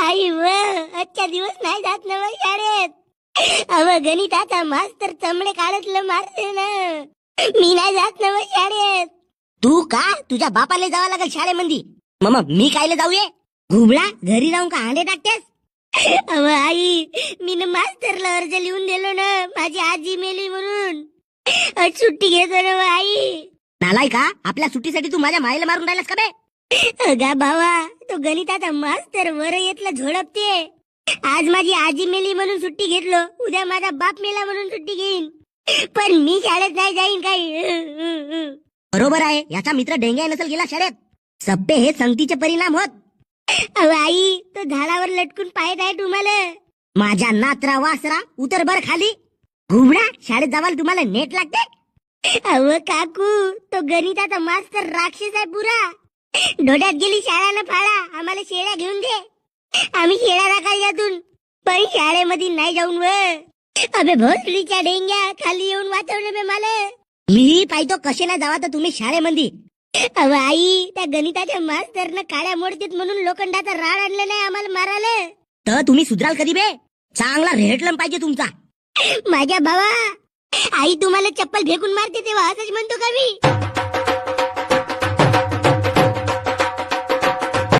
आई व आजच्या दिवस नाही जात ना व शाळेत। अव गणिताचा मास्तर चमडे काढतलं मारते ना, मी नाही जात ना व शाळेत। तू का तुझ्या बापाला जावं लागेल शाळेमध्ये? मग मी कायले जाऊये? घुबळा घरी राहून का अंडे टाकतेस? अव आई, मी ना मास्तरला अर्ज लिहून दिलो ना, माझी आजी मेली म्हणून। आज सुट्टी घेतो ना व आई। नालाय का, आपल्या सुट्टीसाठी तू माझ्या मायला मारून राहिलास का बे? अगा भावा, तो गणिताचा मास्तर वर येतला झोडपते। आज माझी आजी मेली म्हणून सुट्टी घेतलो, उद्या माझा बाप मेला म्हणून सुट्टी घेईन, पण मी शाळेत नाही जाईन काही। बरोबर आहे, याचा मित्र डेंग्या नसेल गेला शाळेत। सप्पे हे संगतीचे परिणाम होत। अहो आई, तो झाडावर लटकून पाहत आहे तुम्हाला। माझ्या नात्रा वासरा उतर बर खाली। घुबडा शाळेत जावाल तुम्हाला नेट लागते? अव काकू, तो गणिताचा मास्तर राक्षस आहे पुरा। डोड्यात गेली शाळा न फाळा, आम्हाला शेळ्या घेऊन दे, आम्ही शेळ्या राखाल यातून, पण शाळेमध्ये नाही जाऊन व। अबे भोसडीच्या डेंग्या, खाली येऊन वाचवलं बे मला। मी पाहतो कसे नाही जावा तर तुम्ही शाळेमध्ये। अव आई, त्या गणिताच्या मास्तरनं काड्या मोडतेत म्हणून लोखंडाचा राड आणलं नाही आम्हाला मारायला। तर तुम्ही सुधराल कधी बे? चांगला रेटलम पाहिजे तुमचा। माझ्या भावा, आई तुम्हाला चप्पल फेकून मारते तेव्हा असंच म्हणतो का मी?